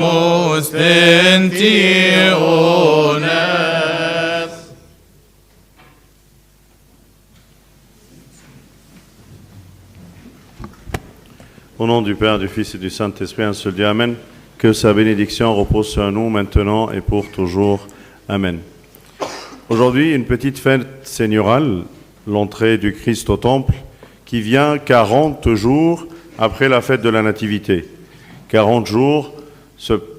Au nom du Père, du Fils et du Saint-Esprit, un seul Dieu, Amen. Que sa bénédiction repose sur nous maintenant et pour toujours. Amen. Aujourd'hui, une petite fête seigneurale, l'entrée du Christ au Temple, qui vient 40 jours après la fête de la Nativité. 40 jours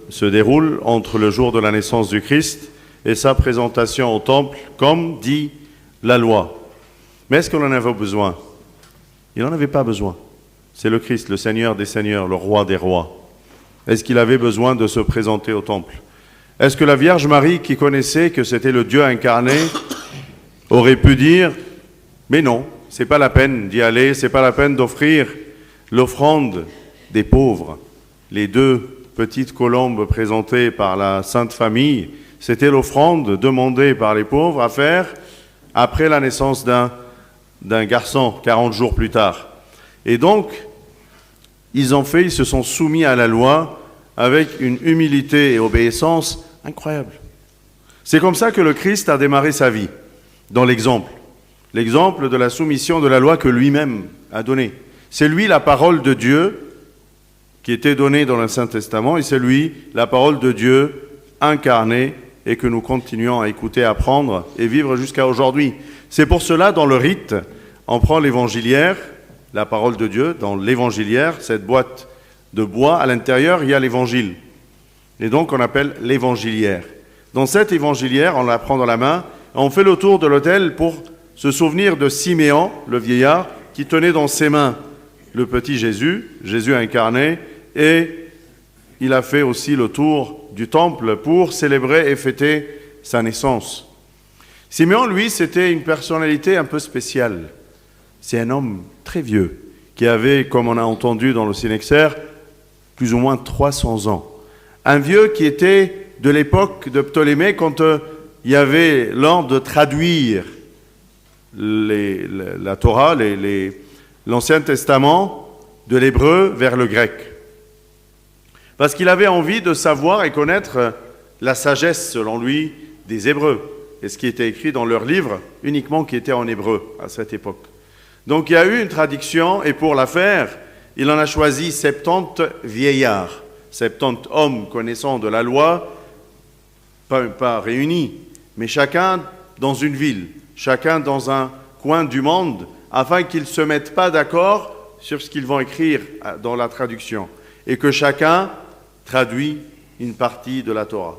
se déroulent entre le jour de la naissance du Christ et sa présentation au Temple, comme dit la loi. Mais est-ce qu'on en avait besoin? Il n'en avait pas besoin. C'est le Christ, le Seigneur des Seigneurs, le Roi des Rois. Est-ce qu'il avait besoin de se présenter au Temple? Est-ce que la Vierge Marie, qui connaissait que c'était le Dieu incarné, aurait pu dire « Mais non, c'est pas la peine d'y aller, c'est pas la peine d'offrir l'offrande des pauvres. » Les deux petites colombes présentées par la Sainte Famille, c'était l'offrande demandée par les pauvres à faire après la naissance d'un garçon, 40 jours plus tard. Et donc, ils se sont soumis à la loi avec une humilité et obéissance incroyable. C'est comme ça que le Christ a démarré sa vie, dans l'exemple de la soumission de la loi que lui-même a donnée. C'est lui la parole de Dieu qui était donnée dans le Saint-Testament, et c'est lui la parole de Dieu incarnée et que nous continuons à écouter, à apprendre et vivre jusqu'à aujourd'hui. C'est pour cela, dans le rite, on prend l'évangiliaire, la parole de Dieu, dans l'évangiliaire, cette boîte de bois, à l'intérieur, il y a l'évangile. Et donc, on appelle l'évangiliaire. Dans cette évangiliaire, on la prend dans la main, on fait le tour de l'autel pour se souvenir de Siméon, le vieillard, qui tenait dans ses mains le petit Jésus, Jésus incarné, et il a fait aussi le tour du temple pour célébrer et fêter sa naissance. Siméon, lui, c'était une personnalité un peu spéciale. C'est un homme très vieux, qui avait, comme on a entendu dans le Synaxaire, plus ou moins 300 ans. Un vieux qui était de l'époque de Ptolémée, quand il y avait l'ordre de traduire la Torah, l'Ancien Testament, de l'hébreu vers le grec. Parce qu'il avait envie de savoir et connaître la sagesse, selon lui, des Hébreux, et ce qui était écrit dans leurs livres, uniquement qui était en hébreu à cette époque. Donc il y a eu une traduction, et pour la faire, il en a choisi 70 vieillards, 70 hommes connaissant de la loi, pas réunis, mais chacun dans une ville, chacun dans un coin du monde, afin qu'ils ne se mettent pas d'accord sur ce qu'ils vont écrire dans la traduction, et que chacun traduit une partie de la Torah.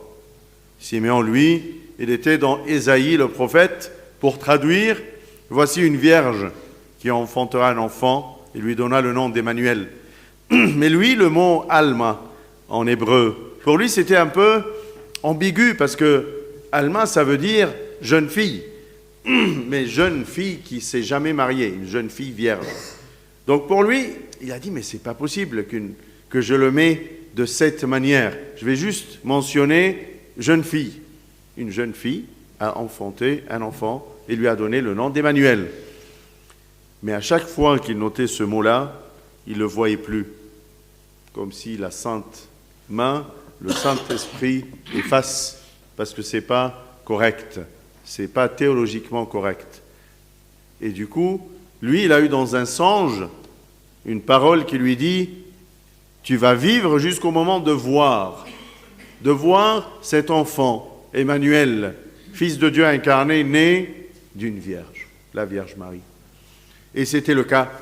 Siméon, lui, il était dans Ésaïe, le prophète, pour traduire « Voici une vierge qui enfantera un enfant, et lui donna le nom d'Emmanuel. » Mais lui, le mot « Alma » en hébreu, pour lui, c'était un peu ambigu, parce que « Alma », ça veut dire « jeune fille », mais jeune fille qui ne s'est jamais mariée, une jeune fille vierge. Donc pour lui, il a dit « Mais c'est pas possible que je le mets de cette manière. Je vais juste mentionner « jeune fille ». Une jeune fille a enfanté un enfant et lui a donné le nom d'Emmanuel. Mais à chaque fois qu'il notait ce mot-là, il ne le voyait plus. Comme si la sainte main, le Saint-Esprit efface, parce que ce n'est pas correct, ce n'est pas théologiquement correct. Et du coup, lui, il a eu dans un songe une parole qui lui dit « Tu vas vivre jusqu'au moment de voir cet enfant, Emmanuel, fils de Dieu incarné, né d'une vierge, la Vierge Marie. » Et c'était le cas.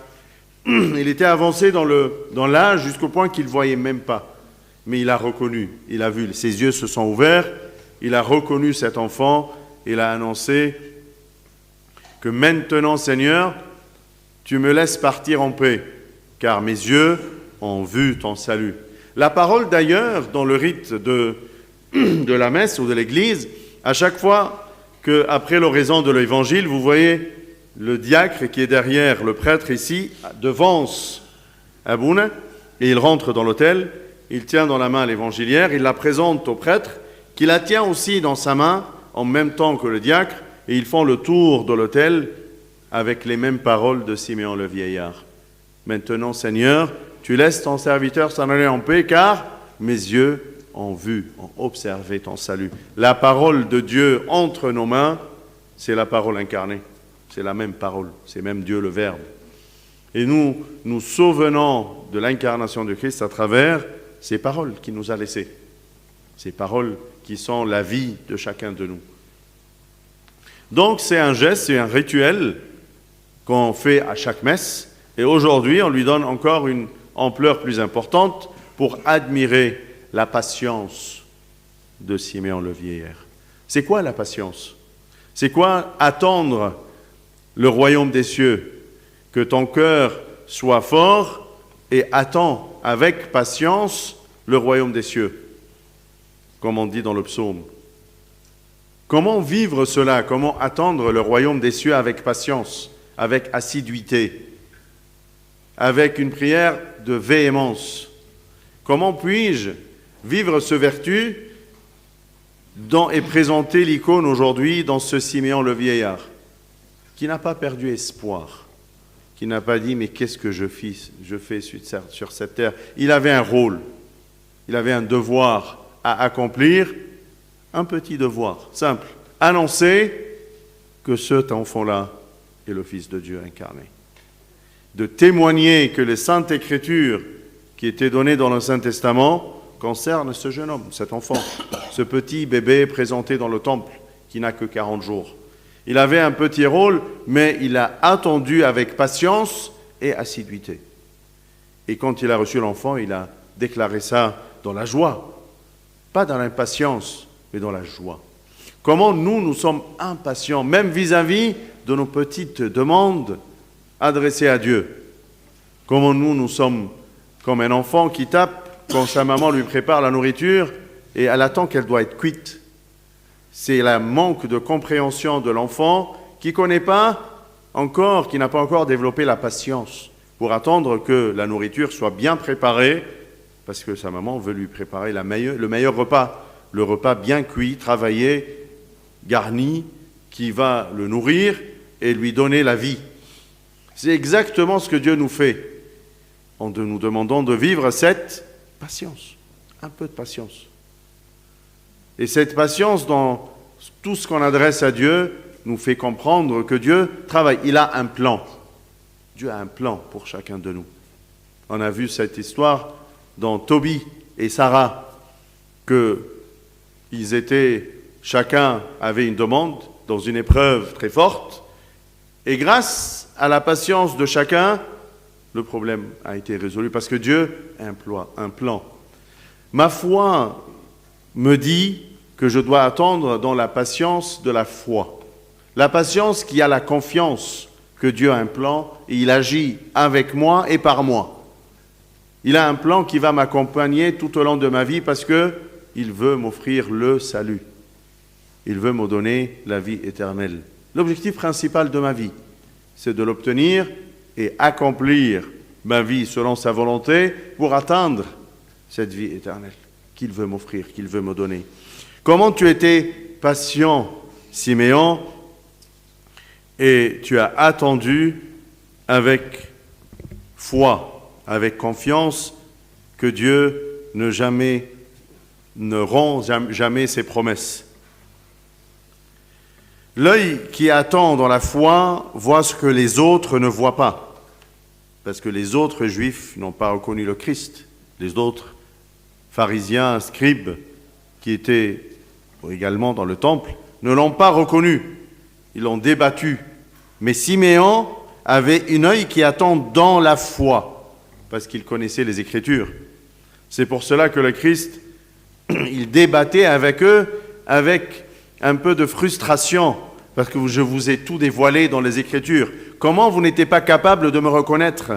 Il était avancé dans l'âge jusqu'au point qu'il ne voyait même pas. Mais il a reconnu, il a vu, ses yeux se sont ouverts, il a reconnu cet enfant, il a annoncé que maintenant, Seigneur, tu me laisses partir en paix, car mes yeux ont vu ton salut. La parole d'ailleurs, dans le rite de la messe ou de l'église, à chaque fois qu'après l'oraison de l'évangile, vous voyez le diacre qui est derrière le prêtre ici, devance Abouna, et il rentre dans l'autel, il tient dans la main l'évangiliaire, il la présente au prêtre, qui la tient aussi dans sa main, en même temps que le diacre, et ils font le tour de l'autel avec les mêmes paroles de Siméon le vieillard. Maintenant, Seigneur, tu laisses ton serviteur s'en aller en paix, car mes yeux ont vu, ont observé ton salut. La parole de Dieu entre nos mains, c'est la parole incarnée. C'est la même parole, c'est même Dieu le Verbe. Et nous nous souvenons de l'incarnation de Christ à travers ces paroles qu'il nous a laissées. Ces paroles qui sont la vie de chacun de nous. Donc c'est un geste, c'est un rituel qu'on fait à chaque messe. Et aujourd'hui, on lui donne encore une ampleur plus importante pour admirer la patience de Siméon le vieillard. C'est quoi la patience? C'est quoi attendre le royaume des cieux? Que ton cœur soit fort et attends avec patience le royaume des cieux, comme on dit dans le psaume. Comment vivre cela? Comment attendre le royaume des cieux avec patience, avec assiduité, avec une prière de véhémence? Comment puis-je vivre ce vertu dont est présentée l'icône aujourd'hui dans ce Siméon le vieillard, qui n'a pas perdu espoir, qui n'a pas dit « mais qu'est-ce que je fais sur cette terre ?» Il avait un rôle, il avait un devoir à accomplir, un petit devoir simple, annoncer que cet enfant-là est le Fils de Dieu incarné. De témoigner que les saintes écritures qui étaient données dans le Saint Testament concernent ce jeune homme, cet enfant, ce petit bébé présenté dans le temple qui n'a que 40 jours. Il avait un petit rôle, mais il a attendu avec patience et assiduité. Et quand il a reçu l'enfant, il a déclaré ça dans la joie, pas dans l'impatience, mais dans la joie. Comment nous sommes impatients, même vis-à-vis de nos petites demandes adressées à Dieu. Comment nous sommes comme un enfant qui tape quand sa maman lui prépare la nourriture et elle attend qu'elle doit être cuite. C'est le manque de compréhension de l'enfant qui ne connaît pas encore, qui n'a pas encore développé la patience pour attendre que la nourriture soit bien préparée parce que sa maman veut lui préparer le meilleur repas, le repas bien cuit, travaillé, garni, qui va le nourrir et lui donner la vie. C'est exactement ce que Dieu nous fait en nous demandant de vivre cette patience, un peu de patience. Et cette patience dans tout ce qu'on adresse à Dieu nous fait comprendre que Dieu travaille. Il a un plan. Dieu a un plan pour chacun de nous. On a vu cette histoire dans Tobie et Sarah, chacun avait une demande dans une épreuve très forte, et grâce à la patience de chacun, le problème a été résolu parce que Dieu a un plan. Ma foi me dit que je dois attendre dans la patience de la foi. La patience qui a la confiance que Dieu a un plan et il agit avec moi et par moi. Il a un plan qui va m'accompagner tout au long de ma vie parce qu'il veut m'offrir le salut. Il veut me donner la vie éternelle. L'objectif principal de ma vie, c'est de l'obtenir et accomplir ma vie selon sa volonté pour atteindre cette vie éternelle qu'il veut m'offrir, qu'il veut me donner. Comment tu étais patient, Siméon, et tu as attendu avec foi, avec confiance que Dieu ne rend jamais ses promesses. L'œil qui attend dans la foi voit ce que les autres ne voient pas, parce que les autres Juifs n'ont pas reconnu le Christ. Les autres pharisiens, scribes, qui étaient également dans le temple, ne l'ont pas reconnu. Ils l'ont débattu. Mais Siméon avait une œil qui attend dans la foi, parce qu'il connaissait les Écritures. C'est pour cela que le Christ, il débattait avec eux, avec un peu de frustration, parce que je vous ai tout dévoilé dans les Écritures. Comment vous n'étiez pas capable de me reconnaître?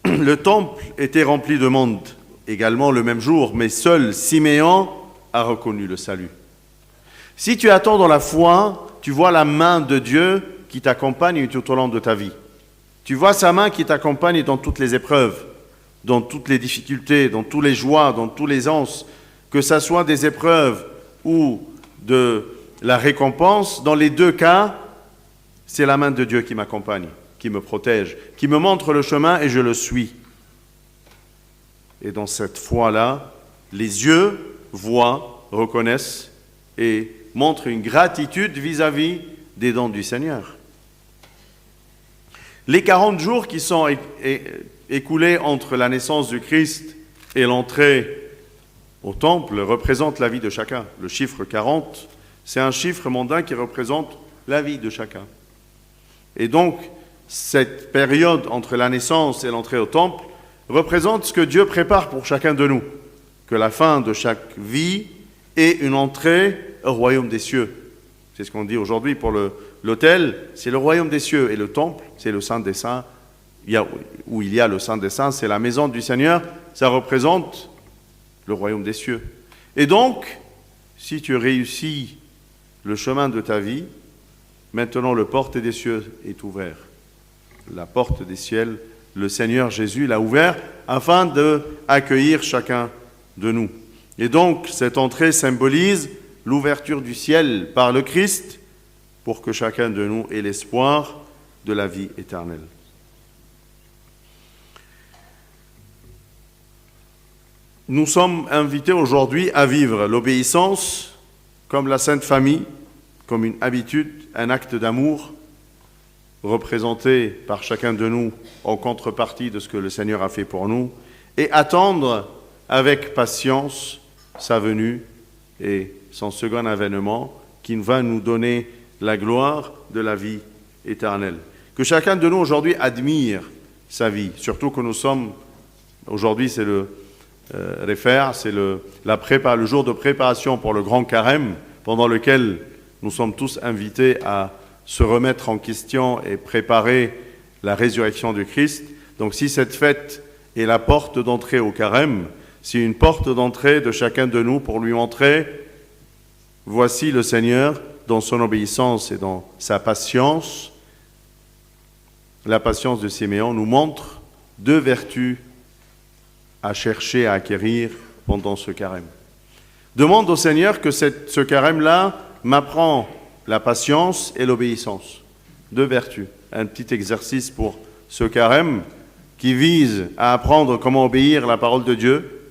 Le temple était rempli de monde, également le même jour, mais seul Siméon a reconnu le salut. Si tu attends dans la foi, tu vois la main de Dieu qui t'accompagne tout au long de ta vie. Tu vois sa main qui t'accompagne dans toutes les épreuves, dans toutes les difficultés, dans tous les joies, dans tous les anses, que ce soit des épreuves ou de la récompense. Dans les deux cas, c'est la main de Dieu qui m'accompagne, qui me protège, qui me montre le chemin et je le suis. Et dans cette foi-là, les yeux voient, reconnaissent et montrent une gratitude vis-à-vis des dons du Seigneur. Les 40 jours qui sont écoulés entre la naissance du Christ et l'entrée au temple représentent la vie de chacun. Le chiffre 40, c'est un chiffre mondain qui représente la vie de chacun. Et donc, cette période entre la naissance et l'entrée au temple représente ce que Dieu prépare pour chacun de nous, que la fin de chaque vie est une entrée au royaume des cieux. C'est ce qu'on dit aujourd'hui pour l'autel, c'est le royaume des cieux, et le temple, c'est le Saint des Saints, où il y a le Saint des Saints, c'est la maison du Seigneur, ça représente le royaume des cieux. Et donc, si tu réussis le chemin de ta vie, maintenant le porte des cieux est ouvert. La porte des ciels, le Seigneur Jésus l'a ouvert afin d'accueillir chacun de nous. Et donc, cette entrée symbolise l'ouverture du ciel par le Christ pour que chacun de nous ait l'espoir de la vie éternelle. Nous sommes invités aujourd'hui à vivre l'obéissance comme la Sainte Famille, comme une habitude, un acte d'amour représenté par chacun de nous en contrepartie de ce que le Seigneur a fait pour nous, et attendre avec patience sa venue et son second avènement qui va nous donner la gloire de la vie éternelle. Que chacun de nous aujourd'hui admire sa vie, surtout que nous sommes, aujourd'hui c'est le c'est le jour de préparation pour le grand carême, pendant lequel nous sommes tous invités à se remettre en question et préparer la résurrection du Christ. Donc si cette fête est la porte d'entrée au carême, c'est une porte d'entrée de chacun de nous pour lui montrer, voici le Seigneur dans son obéissance et dans sa patience. La patience de Siméon nous montre deux vertus à chercher à acquérir pendant ce carême. Demande au Seigneur que ce carême-là m'apprend la patience et l'obéissance. Deux vertus. Un petit exercice pour ce carême qui vise à apprendre comment obéir à la parole de Dieu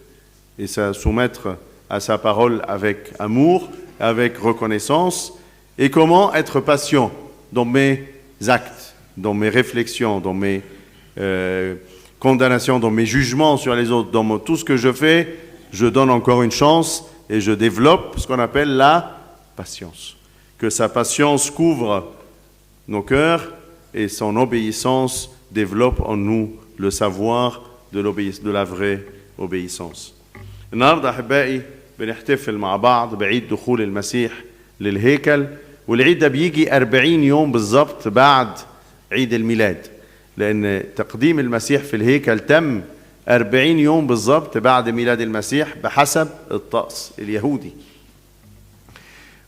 et se soumettre à sa parole avec amour, avec reconnaissance, et comment être patient dans mes actes, dans mes réflexions, dans mes condamnations, dans mes jugements sur les autres, dans tout ce que je fais, je donne encore une chance et je développe ce qu'on appelle la patience. Que sa patience couvre nos cœurs et son obéissance développe en nous le savoir de la vraie obéissance. النهارده احبائي بنحتفل مع بعض بعيد دخول المسيح للهيكل، والعيد ده بيجي 40 يوم بالظبط بعد عيد الميلاد، لأن تقديم المسيح في الهيكل تم 40 يوم بالظبط بعد ميلاد المسيح بحسب الطقس اليهودي.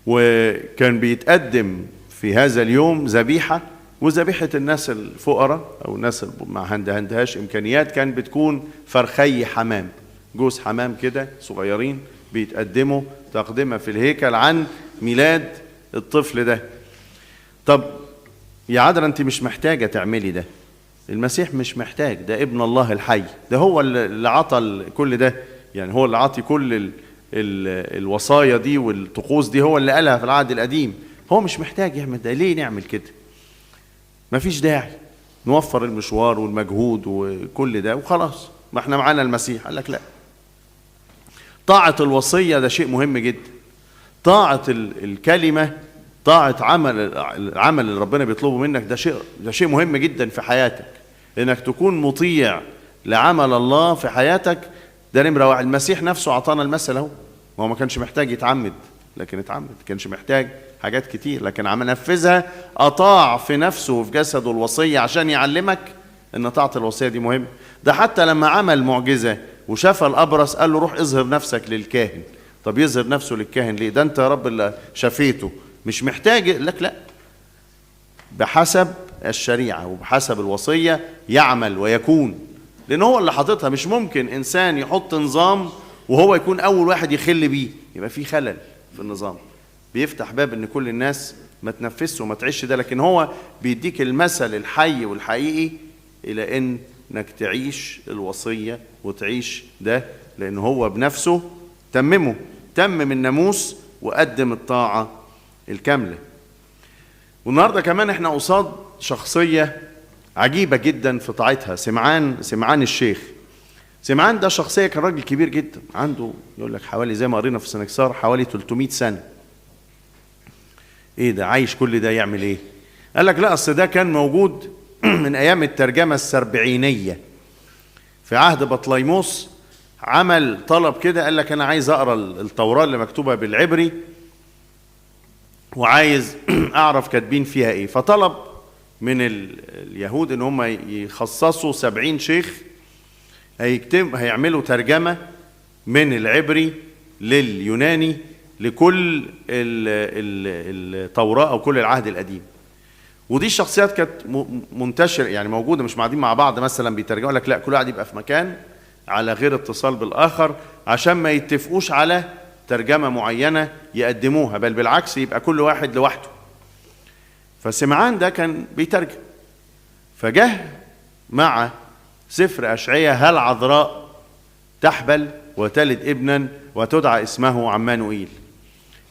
وكان بيتقدم في هذا اليوم ذبيحة، وذبيحة الناس الفقراء أو الناس ما عندهاش إمكانيات كان بتكون فرخي حمام، جوز حمام كده صغيرين بيتقدموا تقدمها في الهيكل عن ميلاد الطفل ده. طب يا عذرا انت مش محتاجة تعملي ده، المسيح مش محتاج، ده ابن الله الحي، ده هو اللي عطى كل ده، يعني هو اللي عطي كل الوصايا دي والطقوس دي، هو اللي قالها في العهد القديم، هو مش محتاج يعمل ده. ليه نعمل كده؟ مفيش داعي نوفر المشوار والمجهود وكل ده وخلاص، ما احنا معانا المسيح. قال لك لا، طاعة الوصية ده شيء مهم جدا، طاعة الكلمة، طاعة العمل اللي ربنا بيطلبه منك، ده شيء مهم جدا في حياتك، انك تكون مطيع لعمل الله في حياتك. ده نمرة واحد. المسيح نفسه اعطانا المثل اهو، هو ما كانش محتاج يتعمد لكن اتعمد، ما كانش محتاج حاجات كتير لكن عم نفذها، اطاع في نفسه وفي جسده الوصية عشان يعلمك ان طاعة الوصية دي مهم. ده حتى لما عمل معجزة وشاف الابرص قال له روح اظهر نفسك للكاهن. طب يظهر نفسه للكاهن ليه؟ ده انت يا رب اللي شفيته، مش محتاج لك. لا، بحسب الشريعة وبحسب الوصية يعمل ويكون، لأنه هو اللي حاططها. مش ممكن إنسان يحط نظام وهو يكون أول واحد يخل بيه، يبقى في خلل في النظام، بيفتح باب إن كل الناس ما تنفذش وما تعيش ده. لكن هو بيديك المثل الحي والحقيقي إلى إن انك تعيش الوصية وتعيش ده، لأن هو بنفسه تمم الناموس وقدم الطاعة الكاملة. والنهاردة كمان احنا قصاد شخصية عجيبة جدا في طاعتها، سمعان الشيخ. سمعان ده شخصية كان راجل كبير جدا، عنده يقول لك حوالي زي ما قرينا في سنكسار حوالي 300 سنة. ايه ده عايش كل ده يعمل ايه؟ قال لك لا، اصل ده كان موجود من ايام الترجمة السربعينية في عهد بطليموس. عمل طلب كده، قال لك انا عايز اقرا التوراة اللي مكتوبة بالعبري وعايز اعرف كاتبين فيها ايه. فطلب من اليهود ان هم يخصصوا 70 شيخ هيعملوا ترجمة من العبري لليوناني لكل التوراة او كل العهد القديم. ودي الشخصيات كانت منتشرة يعني موجودة، مش قاعدين مع بعض مثلا بيترجموا لك، لا كل واحد يبقى في مكان على غير اتصال بالآخر عشان ما يتفقوش على ترجمة معينة يقدموها، بل بالعكس يبقى كل واحد لوحده. فسمعان ده كان بيترجم، فجه مع سفر أشعية: هل عذراء تحبل وتلد ابنا وتدعى اسمه عمانوئيل.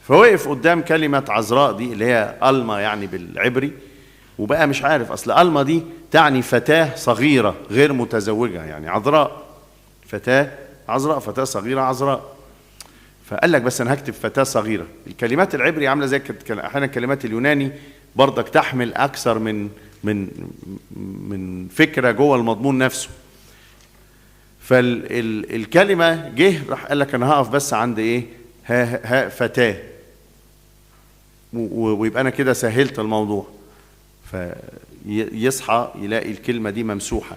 فوقف قدام كلمة عذراء دي اللي هي ألما يعني بالعبري، وبقى مش عارف أصل ألما دي تعني فتاة صغيرة غير متزوجة، يعني عذراء فتاة عذراء، فتاة صغيرة عذراء. فقال لك بس أنا هكتب فتاة صغيرة. الكلمات العبري عاملة زي أحيانا الكلمات اليوناني برضك تحمل أكثر من فكرة جوه المضمون نفسه. فالكلمة جه راح قال لك أنا هقف بس عند إيه؟ ها فتاة، ويبقى أنا كده سهلت الموضوع. فيصحى يلاقي الكلمة دي ممسوحة.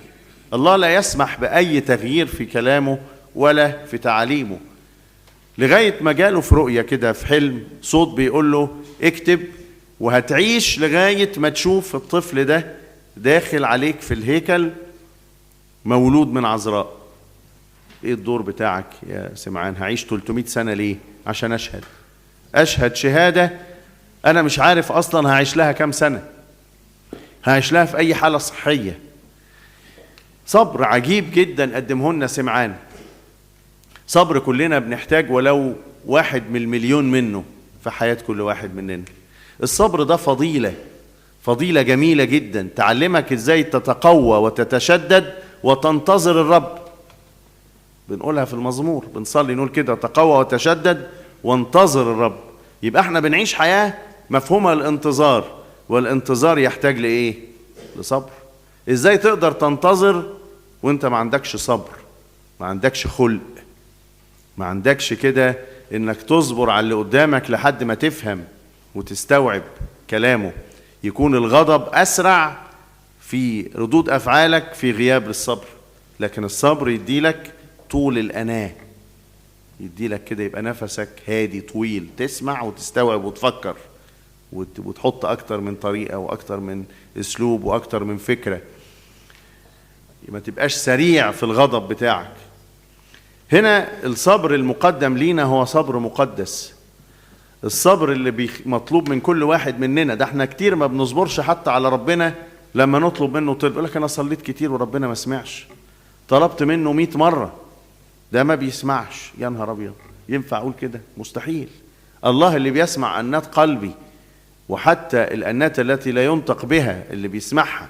الله لا يسمح بأي تغيير في كلامه ولا في تعاليمه، لغاية ما جاله في رؤية كده في حلم صوت بيقول له اكتب وهتعيش لغاية ما تشوف الطفل ده داخل عليك في الهيكل مولود من عذراء. ايه الدور بتاعك يا سمعان؟ هعيش 300 سنة ليه؟ عشان أشهد شهادة أنا مش عارف أصلا هعيش لها كام سنة، هعيش لها في أي حالة صحية. صبر عجيب جدا قدمه لنا سمعان، صبر كلنا بنحتاج ولو 1 من المليون منه في حياة كل واحد مننا. الصبر ده فضيلة جميلة جدا تعلمك ازاي تتقوى وتتشدد وتنتظر الرب. بنقولها في المزمور، بنصلي نقول كده: تقوى وتشدد وانتظر الرب. يبقى احنا بنعيش حياة مفهومها الانتظار، والانتظار يحتاج لإيه؟ لصبر. ازاي تقدر تنتظر وانت ما عندكش صبر، ما عندكش خلق، ما عندكش كده انك تصبر على اللي قدامك لحد ما تفهم وتستوعب كلامه؟ يكون الغضب أسرع في ردود أفعالك في غياب الصبر، لكن الصبر يديلك طول الأناة، يديلك كده يبقى نفسك هادي طويل، تسمع وتستوعب وتفكر وتحط أكتر من طريقة وأكتر من أسلوب وأكتر من فكرة، ما تبقاش سريع في الغضب بتاعك. هنا الصبر المقدم لينا هو صبر مقدس، الصبر اللي مطلوب من كل واحد مننا. ده احنا كتير ما بنصبرش حتى على ربنا لما نطلب منه طلب، يقول لك انا صليت كتير وربنا ما سمعش، طلبت منه 100 مرة ده ما بيسمعش. يا نهار ابيض، ينفع اقول كده؟ مستحيل. الله اللي بيسمع أنات قلبي، وحتى الأنات التي لا ينطق بها اللي بيسمعها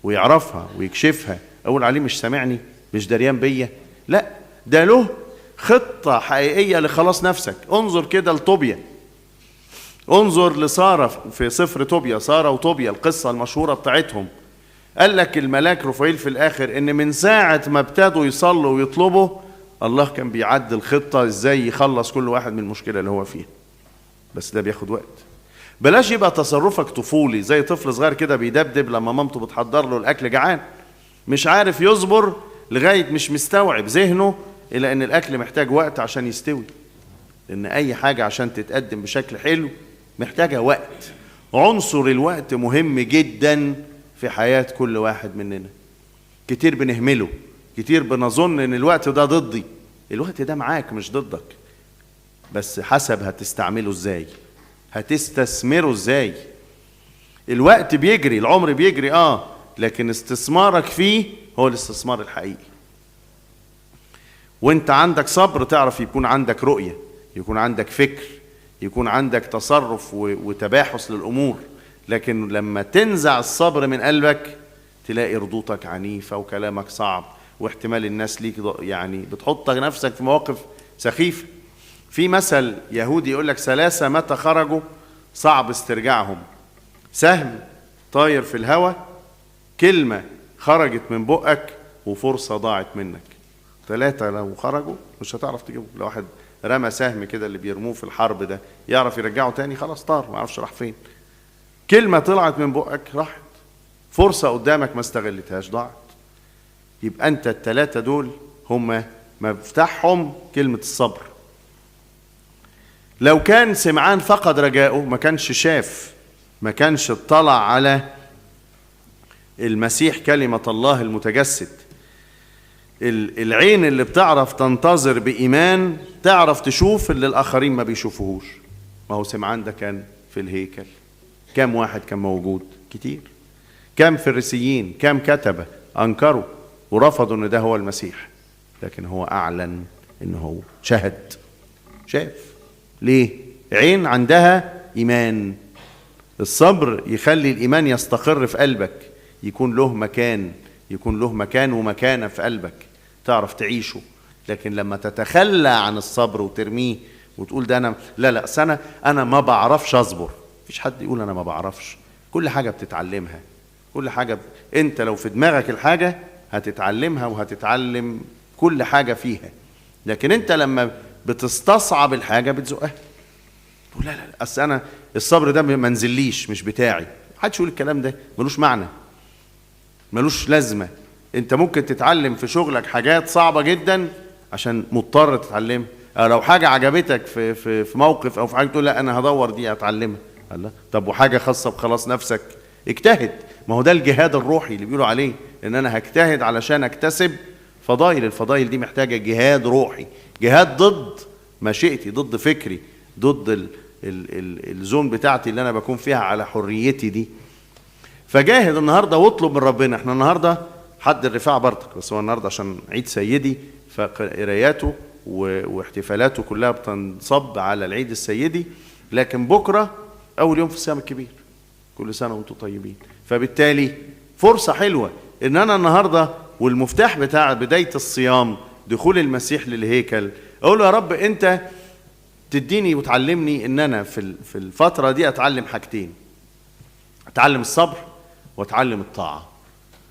ويعرفها ويكشفها، أقول عليه مش سامعني، مش دريان بيا؟ لا، ده له خطة حقيقية لخلاص نفسك. انظر كده لطوبيا، انظر لسارة في سفر طوبيا، سارة وطوبيا القصة المشهورة بتاعتهم. قال لك الملاك رفائيل في الآخر إن من ساعة ما ابتدوا يصلوا ويطلبوا، الله كان بيعدل خطة إزاي يخلص كل واحد من المشكلة اللي هو فيها. بس ده بياخد وقت. بلاش يبقى تصرفك طفولي زي طفل صغير كده بيدبدب لما مامته بتحضر له الأكل جعان، مش عارف يصبر لغاية مش مستوعب ذهنه إلى أن الأكل محتاج وقت عشان يستوي. لأن أي حاجة عشان تتقدم بشكل حلو محتاجة وقت. عنصر الوقت مهم جدا في حياة كل واحد مننا. كتير بنهمله، كتير بنظن أن الوقت ده ضدي. الوقت ده معاك مش ضدك، بس حسب هتستعمله ازاي، هتستثمره ازاي. الوقت بيجري، العمر بيجري لكن استثمارك فيه هو الاستثمار الحقيقي. وانت عندك صبر تعرف يكون عندك رؤية، يكون عندك فكر، يكون عندك تصرف وتباحث للأمور. لكن لما تنزع الصبر من قلبك تلاقي ردودك عنيفة وكلامك صعب، واحتمال الناس ليك يعني بتحط نفسك في مواقف سخيفة. في مثل يهودي يقول لك 3 متى خرجوا صعب استرجاعهم: سهم طاير في الهواء، كلمة خرجت من بقك، وفرصة ضاعت منك. 3 لو خرجوا مش هتعرف تجيبه. لو واحد رمى سهم كده اللي بيرموه في الحرب ده يعرف يرجعه تاني؟ خلاص طار، ما يعرفش راح فين. كلمة طلعت من بقك راحت، فرصة قدامك ما استغلتهاش ضاعت. يبقى انت ال3 دول هم مفتاحهم كلمة الصبر. لو كان سمعان فقد رجاؤه ما كانش شاف، ما كانش اطلع على المسيح كلمة الله المتجسد. العين اللي بتعرف تنتظر بإيمان تعرف تشوف اللي الآخرين ما بيشوفوهوش. ما هو سمعان ده كان في الهيكل، كم واحد كان موجود؟ كتير. كم فريسيين، كم كتبة أنكروا ورفضوا ان ده هو المسيح، لكن هو أعلن انه هو شهد، شاف. ليه؟ عين عندها إيمان. الصبر يخلي الإيمان يستقر في قلبك، يكون له مكان، يكون له مكان ومكانة في قلبك تعرف تعيشه. لكن لما تتخلى عن الصبر وترميه وتقول ده أنا ما بعرفش أصبر. مفيش حد يقول أنا ما بعرفش، كل حاجة بتتعلمها. كل حاجة أنت لو في دماغك الحاجة هتتعلمها وهتتعلم كل حاجة فيها. لكن أنت لما بتستصعب الحاجة بتزقها، تقول لا أصل أنا الصبر ده ما نزليش، مش بتاعي. محدش يقول الكلام ده، ملوش معنى، ملوش لازمة. أنت ممكن تتعلم في شغلك حاجات صعبة جدا عشان مضطر تتعلمها. لو حاجة عجبتك في موقف أو في حاجة تقول لا أنا هدور دي أتعلمها. الله، طب وحاجة خاصة بخلاص نفسك اجتهد. ما هو ده الجهاد الروحي اللي بيقولوا عليه، ان انا هجتهد علشان اكتسب فضائل. الفضائل دي محتاجة جهاد روحي، جهاد ضد مشيئتي، ضد فكري، ضد الزون بتاعتي اللي انا بكون فيها على حريتي دي. فجاهد النهاردة واطلب من ربنا. احنا النهاردة حد الرفاع برضك، بس هو النهاردة عشان عيد سيدي فقراياته واحتفالاته كلها بتنصب على العيد السيدي. لكن بكرة اول يوم في الصيام الكبير، كل سنة وانتم طيبين. فبالتالي فرصة حلوة ان انا النهاردة، والمفتاح بتاع بداية الصيام دخول المسيح للهيكل، اقول له يا رب انت تديني وتعلمني ان انا في الفترة دي اتعلم حاجتين: اتعلم الصبر واتعلم الطاعة.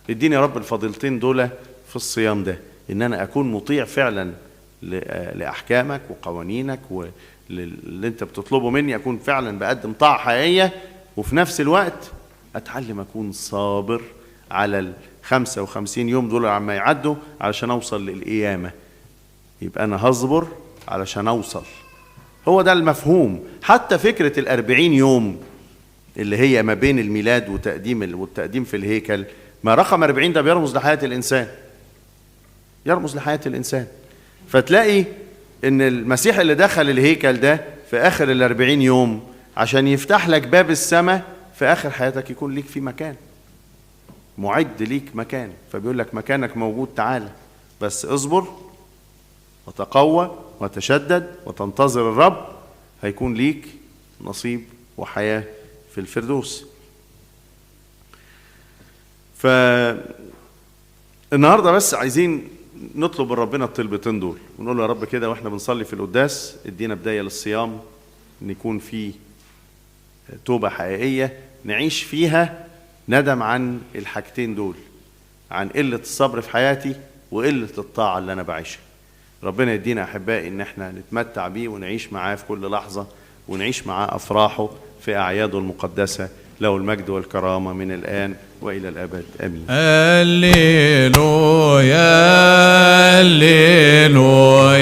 اديني يا رب الفضيلتين دول في الصيام ده، ان انا اكون مطيع فعلا لاحكامك وقوانينك واللي انت بتطلبه مني، اكون فعلا بقدم طاعة حقيقية، وفي نفس الوقت اتعلم اكون صابر على 55 يوم دول عما يعدوا علشان اوصل للقيامة. يبقى انا هصبر علشان اوصل. هو ده المفهوم. حتى فكرة 40 يوم اللي هي ما بين الميلاد والتقديم في الهيكل، ما رقم 40 ده بيرمز لحياة الإنسان، يرمز لحياة الإنسان. فتلاقي إن المسيح اللي دخل الهيكل ده في آخر 40 يوم عشان يفتح لك باب السماء في آخر حياتك، يكون ليك في مكان معد ليك مكان. فبيقول لك مكانك موجود، تعالى بس اصبر وتقوى وتشدد وتنتظر الرب، هيكون ليك نصيب وحياة في الفردوس. فالنهاردة بس عايزين نطلب من ربنا الطلبتين دول، ونقول له يا رب كده واحنا بنصلي في القداس ادينا بداية للصيام، نكون فيه توبة حقيقية نعيش فيها ندم عن الحاجتين دول، عن قلة الصبر في حياتي وقلة الطاعة اللي أنا بعيشها. ربنا يدينا أحبائي إن احنا نتمتع بيه ونعيش معاه في كل لحظة، ونعيش معاه أفراحه في أعياده المقدسة. له المجد والكرامة من الآن وإلى الأبد، آمين. هللويا هللويا.